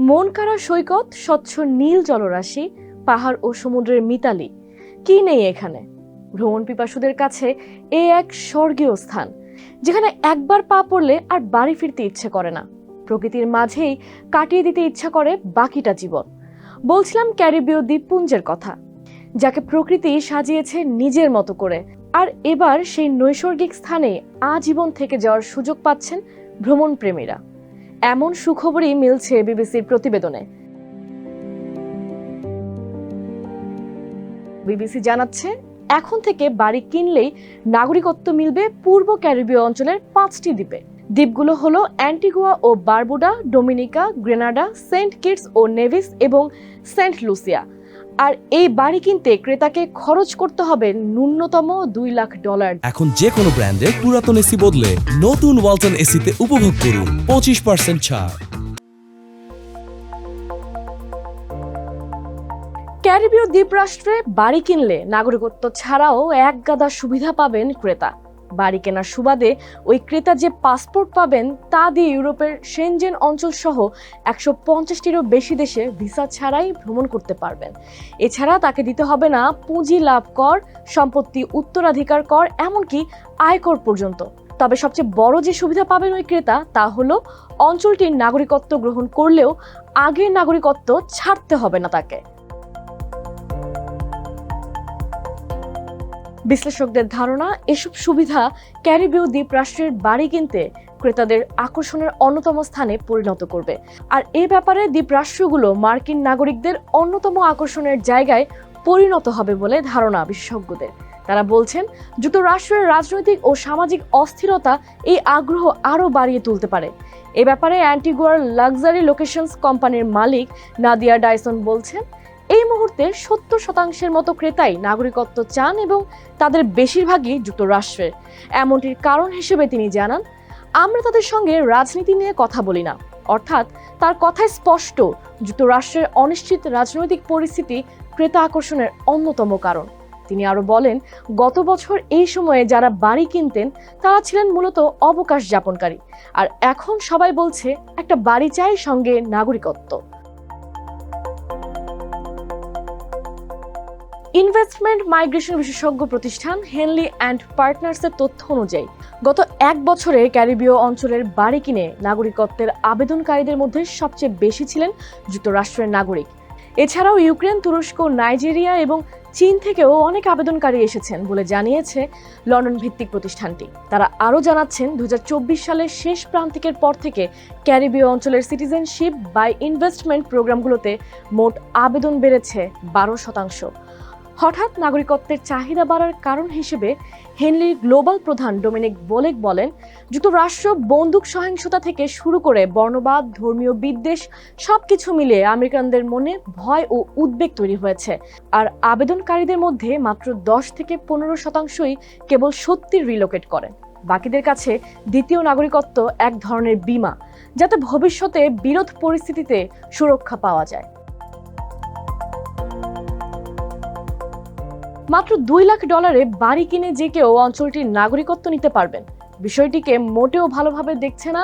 মন কাড়া সৈকত, স্বচ্ছ নীল জলরাশি, পাহাড় ও সমুদ্রের মিতালি, কি নেই এখানে? ভ্রমণ পিপাসুদের কাছে এ এক স্বর্গীয় স্থান, যেখানে একবার পা পড়লে আর বাড়ি ফিরতে ইচ্ছে করে না। প্রকৃতির মাঝেই কাটিয়ে দিতে ইচ্ছা করে বাকিটা জীবন। বলছিলাম ক্যারিবীয় দ্বীপপুঞ্জের কথা, যাকে প্রকৃতি সাজিয়েছে নিজের মতো করে। আর এবার সেই নৈসর্গিক স্থানে আজীবন থেকে যাওয়ার সুযোগ পাচ্ছেন ভ্রমণ প্রেমীরা। এমন সুখবরই মিলছে বিবিসির প্রতিবেদনে। বিবিসি জানাচ্ছে, এখন থেকে বাড়ি কিনলেই নাগরিকত্ব মিলবে পূর্ব ক্যারিবীয় অঞ্চলের 5টি দ্বীপে। দ্বীপগুলো হলো অ্যান্টিগুয়া ও Barbuda, Dominica, Grenada, Saint Kitts ও নেভিস এবং সেন্ট লুসিয়া। আর এই বাড়ি কিনতে ক্রেতাকে খরচ করতে হবে ন্যূনতম $2 লাখ। এখন যে কোনো ব্র্যান্ডের পুরাতন এসি বদলে নতুন ওয়ালটন এসিতে উপভোগ করুন 25% ছাড়। ক্যারিবীয় দ্বীপরাষ্ট্রে বাড়ি কিনলে নাগরিকত্ব ছাড়াও এক গাদা সুবিধা পাবেন ক্রেতা। বাড়ি কেনার সুবাদে ওই ক্রেতা যে পাসপোর্ট পাবেন তা দিয়ে ইউরোপের সেনজেন অঞ্চল সহ 150টিরও বেশি দেশে ভিসা ছাড়াই ভ্রমণ করতে পারবেন। এছাড়া তাকে দিতে হবে না পুঁজি লাভ কর, সম্পত্তি উত্তরাধিকার কর, এমনকি আয়কর পর্যন্ত। তবে সবচেয়ে বড় যে সুবিধা পাবেন ওই ক্রেতা তা হলো অঞ্চলটির নাগরিকত্ব গ্রহণ করলেও আগের নাগরিকত্ব ছাড়তে হবে না তাকে। বিশ্লেষকদের ধারণা, এসব সুবিধা ক্যারিবীয় দ্বীপরাষ্ট্রের বাড়ি কিনতে ক্রেতাদের আকর্ষণের অন্যতম স্থানে পরিণত করবে। আর এ ব্যাপারে দ্বীপরাষ্ট্রগুলো মার্কিন নাগরিকদের অন্যতম আকর্ষণের জায়গায় পরিণত হবে বলে ধারণা বিশেষজ্ঞদের। তারা বলছেন, যুক্তরাষ্ট্রের রাজনৈতিক ও সামাজিক অস্থিরতা এই আগ্রহ আরও বাড়িয়ে তুলতে পারে। এ ব্যাপারে অ্যান্টিগুয়ার লাক্সারি লোকেশনস কোম্পানির মালিক নাদিয়া ডাইসন বলছেন, এই মুহূর্তে 70% মতো ক্রেতাই নাগরিকত্ব চান এবং তাদের বেশিরভাগই যুক্তরাষ্ট্রের। এমনটির কারণ হিসেবে তিনি জানান, আমরা তাদের সঙ্গে রাজনীতি নিয়ে কথা বলি না। অর্থাৎ তার কথায় স্পষ্ট, যুক্তরাষ্ট্রের অনিশ্চিত রাজনৈতিক পরিস্থিতি ক্রেতা আকর্ষণের অন্যতম কারণ। তিনি আরো বলেন, গত বছর এই সময়ে যারা বাড়ি কিনতেন তারা ছিলেন মূলত অবকাশ যাপনকারী, আর এখন সবাই বলছে একটা বাড়ি চাই, সঙ্গে নাগরিকত্ব। ইনভেস্টমেন্ট মাইগ্রেশন বিশেষজ্ঞ প্রতিষ্ঠান হেনলি অ্যান্ড পার্টনার্সের তথ্য অনুযায়ী গত 1 বছরে ক্যারিবীয় অঞ্চলের বাড়ি কিনে নাগরিকত্বের আবেদনকারীদের মধ্যে সবচেয়ে বেশি ছিলেন যুক্তরাষ্ট্রের নাগরিক। এছাড়াও ইউক্রেন, তুরস্ক, নাইজেরিয়া এবং চীন থেকেও অনেক আবেদনকারী এসেছেন বলে জানিয়েছে লন্ডন ভিত্তিক প্রতিষ্ঠানটি। তারা আরও জানাচ্ছেন, 2024 সালের শেষ প্রান্তিকের পর থেকে ক্যারিবীয় অঞ্চলের সিটিজেনশিপ বাই ইনভেস্টমেন্ট প্রোগ্রামগুলোতে মোট আবেদন বেড়েছে 12%। হঠাৎ নাগরিকত্বের চাহিদা বাড়ার কারণ হিসেবে হেনলির গ্লোবাল প্রধান ডোমিনিক বোলেক বলেন, যুক্তরাষ্ট্র বন্দুক সহিংসতা থেকে শুরু করে বর্ণবাদ, ধর্মীয় বিদ্বেষ সবকিছু মিলিয়ে আমেরিকানদের মনে ভয় ও উদ্বেগ তৈরি হয়েছে। আর আবেদনকারীদের মধ্যে মাত্র 10 থেকে 15%ই কেবল সত্যিই রিলোকেট করেন। বাকিদের কাছে দ্বিতীয় নাগরিকত্ব এক ধরনের বীমা, যাতে ভবিষ্যতে বিরোধ পরিস্থিতিতে সুরক্ষা পাওয়া যায়। মাত্র $2 লাখ বাড়ি কিনে যে কেউ অঞ্চলটির নাগরিকত্ব নিতে পারবেন, বিষয়টিকে মোটেও ভালোভাবে দেখছে না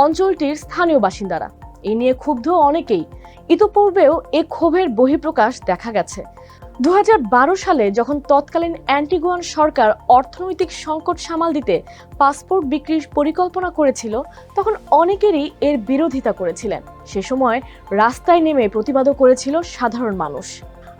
অঞ্চলটির স্থানীয় বাসিন্দারা। এ নিয়ে ক্ষুব্ধ অনেকেই। ইতোপূর্বেও এ ক্ষোভের বহিঃপ্রকাশ দেখা গেছে। 2012 সালে যখন তৎকালীন অ্যান্টিগুয়ান সরকার অর্থনৈতিক সংকট সামাল দিতে পাসপোর্ট বিক্রির পরিকল্পনা করেছিল, তখন অনেকেরই এর বিরোধিতা করেছিলেন। সে সময় রাস্তায় নেমে প্রতিবাদও করেছিল সাধারণ মানুষ।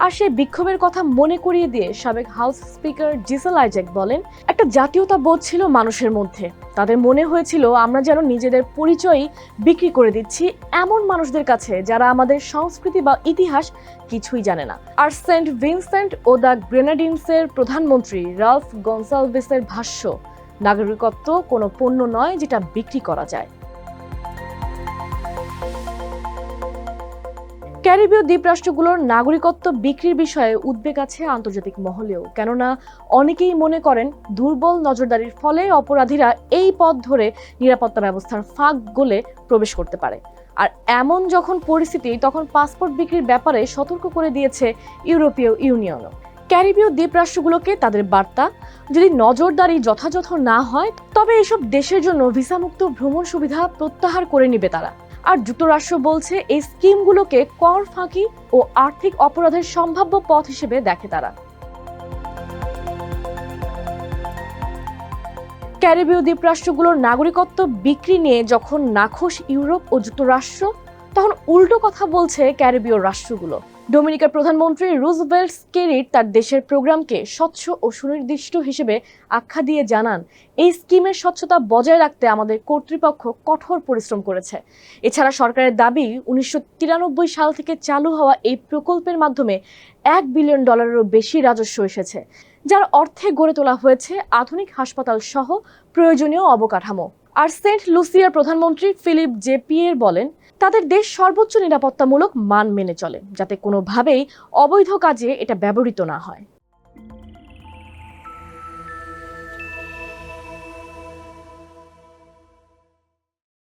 আর সেই বিক্ষোভের কথা মনে করিয়ে দিয়ে সাবেক হাউস স্পিকার জিসেল আইজ্যাক বলেন, একটা জাতীয়তা বোধ ছিল মানুষের মধ্যে। তাদের মনে হয়েছিল আমরা যেন নিজেদের পরিচয়ই বিক্রি করে দিচ্ছি এমন মানুষদের কাছে যারা আমাদের সংস্কৃতি বা ইতিহাস কিছুই জানে না। আর সেন্ট ভিনসেন্ট ও দ্য গ্রেনাডিনসের প্রধানমন্ত্রী রালফ গনসালভেসের ভাষ্য, নাগরিকত্ব কোনো পণ্য নয় যেটা বিক্রি করা যায়। ক্যারিবীয় দ্বীপরাষ্ট্রগুলোর নাগরিকত্ব বিক্রির বিষয়ে উদ্বেগ আছে আন্তর্জাতিক মহলেও, কেননা অনেকেই মনে করেন দুর্বল নজরদারির ফলে অপরাধীরা এই পথ ধরে নিরাপত্তা ব্যবস্থার ফাঁক গলে প্রবেশ করতে পারে। আর এমন যখন পরিস্থিতি, তখন পাসপোর্ট বিক্রির ব্যাপারে সতর্ক করে দিয়েছে ইউরোপীয় ইউনিয়নও। ক্যারিবীয় দ্বীপরাষ্ট্রগুলোকে তাদের বার্তা, যদি নজরদারি যথাযথ না হয় তবে এসব দেশের জন্য ভিসামুক্ত ভ্রমণ সুবিধা প্রত্যাহার করে নেবে তারা। আর যুক্তরাষ্ট্র বলছে এই স্কিমগুলোকে কর ফাঁকি ও আর্থিক অপরাধের সম্ভাব্য পথ হিসেবে দেখে তারা। ক্যারিবীয় দ্বীপরাষ্ট্রগুলোর নাগরিকত্ব বিক্রি নিয়ে যখন নাখোশ ইউরোপ ও যুক্তরাষ্ট্র, তখন উল্টো কথা বলছে ক্যারিবীয় রাষ্ট্রগুলো। ডোমিনিকার প্রধানমন্ত্রী রুজভেল্ট স্কেরিট তার দেশের প্রোগ্রামকে স্বচ্ছ ও সুনির্দিষ্ট হিসেবে আখ্যা দিয়ে জানান, এই স্কিমের স্বচ্ছতা বজায় রাখতে আমাদের কর্তৃপক্ষ কঠোর পরিশ্রম করেছে। এছাড়া সরকারের দাবি 1993 সাল থেকে চালু হওয়া এই প্রকল্পের মাধ্যমে $1 বিলিয়ন বেশি রাজস্ব এসেছে, যার অর্থে গড়ে তোলা হয়েছে আধুনিক হাসপাতাল সহ প্রয়োজনীয় অবকাঠামো। আর সেন্ট লুসিয়ার প্রধানমন্ত্রী ফিলিপ জে পিয়ের বলেন, তাদের দেশ সর্বোচ্চ নিরাপত্তামূলক মান মেনে চলে, যাতে কোনোভাবেই অবৈধ কাজে এটা ব্যবহৃত না হয়।